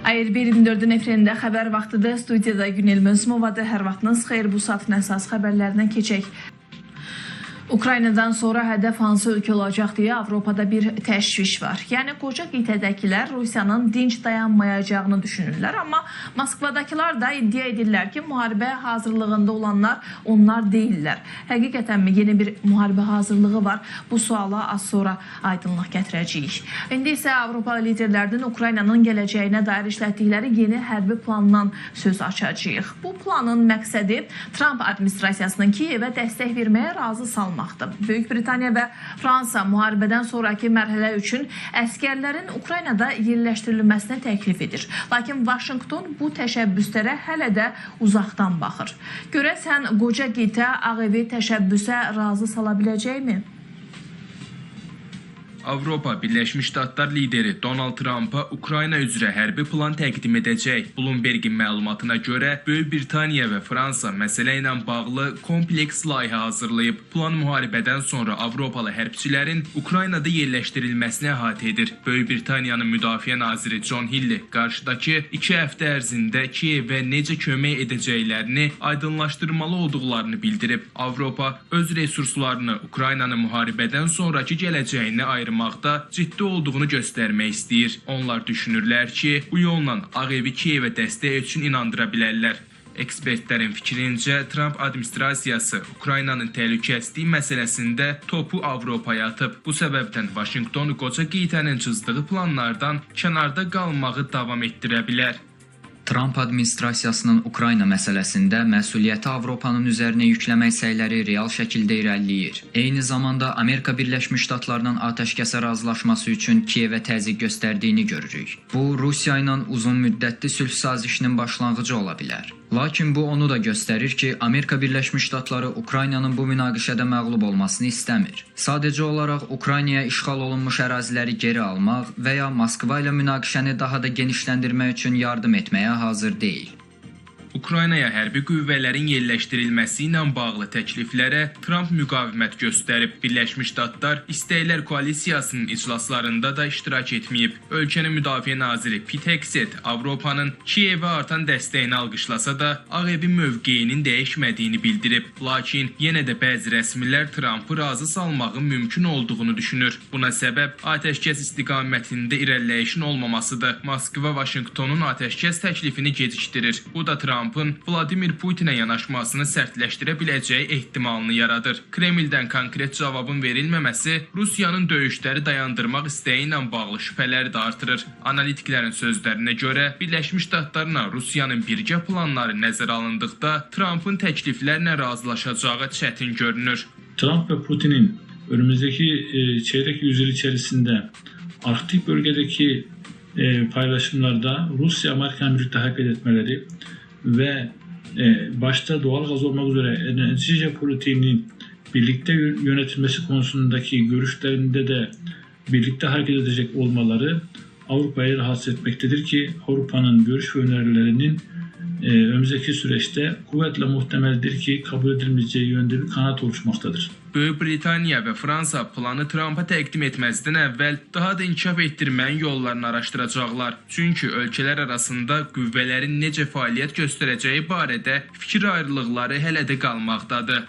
Ayır 1-24-ün efirində xəbər vaxtıdır. Studiyada Günel Mözmovadır. Hər vaxtınız xeyir, bu saatın əsas xəbərlərindən keçək. Ukraynadan sonra hədəf hansı ölkə olacaq deyə Avropada bir təşviş var. Yəni qoca qitədəkilər Rusiyanın dinc dayanmayacağını düşünürlər, amma Moskvadakılar da iddia edirlər ki, müharibə hazırlığında olanlar onlar deyirlər. Həqiqətənmi yeni bir müharibə hazırlığı var? Bu suala az sonra aydınlıq gətirəcəyik. İndi isə Avropalı liderlərinin Ukraynanın gələcəyinə dair işlətdikləri yeni hərbi plandan söz açacağıq. Bu planın məqsədi Trump administrasiyasının Kiyevə dəstək verməyə razı salmaqdır. Böyük Britaniya və Fransa müharibədən sonraki mərhələ üçün əskərlərin Ukraynada yerləşdirilməsini təklif edir. Lakin Vaşinqton bu təşəbbüslərə hələ də uzaqdan baxır. Görəsən qoca qitə Ağ Evi təşəbbüsə razı sala biləcəkmi? Avropa Birləşmiş Ştatlar lideri Donald Trump'a Ukrayna üzrə hərbi plan təqdim edəcək. Bloomberg'in məlumatına görə Böyük Britaniya və Fransa məsələ ilə bağlı kompleks layihə hazırlayıb. Plan müharibədən sonra Avropalı hərbçilərin Ukraynada yerləşdirilməsini əhatə edir. Böyük Britaniyanın Müdafiə naziri John Healey qarşıdakı 2 həftə ərzində Kiyevə necə kömək edəcəklərini aydınlaşdırmalı olduqlarını bildirib. Avropa öz resurslarını Ukraynanın müharibədən sonraki gələcəyini ayırmaqda ciddi olduğunu göstərmək istəyir. Onlar düşünürlər ki, bu yolla Ağ Evi Kiyevə dəstək üçün inandıra bilərlər. Ekspertlərin fikrincə, Trump administrasiyası Ukraynanın təhlükəsizliyi məsələsində topu Avropaya atıb. Bu səbəbdən Vaşinqton qoca qitənin çizdiyi planlardan kənarda qalmağı davam etdirə bilər. Trump administrasiyasının Ukrayna məsələsində məsuliyyəti Avropanın üzərinə yükləmək səyləri real şəkildə irəliləyir. Eyni zamanda Amerika Birləşmiş Ştatlarının atəşkəsə razılaşması üçün Kiyevə təzyiq göstərdiyini görürük. Bu, Rusiya ilə uzun müddətli sülh sazişinin başlanğıcı ola bilər. Lakin bu onu da göstərir ki, Amerika Birləşmiş Ştatları Ukraynanın bu münaqişədə məğlub olmasını istəmir. Sadəcə olaraq Ukraynaya işğal olunmuş əraziləri geri almaq və ya Moskva ilə münaqişəni daha da genişləndirmək üçün yardım etməyə hazır deyil. Ukraynaya hərbi qüvvələrin yerləşdirilməsi ilə bağlı təkliflərə Trump müqavimət göstərib. Birləşmiş Ştatlar İstəklər Koalisiyasının iclaslarında da iştirak etməyib. Ölkənin müdafiə naziri Pete Hegseth Avropanın Kiyevə artan dəstəyini alqışlasa da Ağ Evin mövqeyinin dəyişmədiyini bildirib. Lakin yenə də bəzi rəsmilər Trump'ı razı salmağın mümkün olduğunu düşünür. Buna səbəb atəşkəs istiqamətində irəliləyişin olmamasıdır. Moskva Vaşinqtonun atəşkəs təklifini gecikdirir. Bu da Trump'ın Vladimir Putinə yanaşmasını sərtləşdirə biləcəyi ehtimalını yaradır. Kremldən konkret cavabın verilməməsi Rusiyanın döyüşləri dayandırmaq istəyi ilə bağlı şübhələri də artırır. Analitiklərin sözlərinə görə Birləşmiş Ştatlarla Rusiyanın birgə planları nəzərə alındıqda Trump'ın təkliflərlə razılaşacağı çətin görünür. Trump ve Putin'in önümüzdeki çeyrek yüzyıl içerisinde Arktik bölgedeki paylaşımlarda Rusya-Amerikan birlikte hareket etmeleri ve başta doğal gaz olmak üzere enerji politiğinin birlikte yönetilmesi konusundaki görüşlerinde de birlikte hareket edecek olmaları Avrupa'yı rahatsız etmektedir ki Avrupa'nın görüş ve önerilerinin önümüzdeki süreçte kuvvetle muhtemeldir ki kabul edilmeyeceği yönde bir kanat oluşmaktadır. Böyük Britaniya və Fransa planı Trump'a təqdim etməzdən əvvəl daha da inkişaf etdirməyin yollarını araşdıracaqlar. Çünki ölkələr arasında qüvvələrin necə fəaliyyət göstərəcəyi barədə fikir ayrılıqları hələ də qalmaqdadır.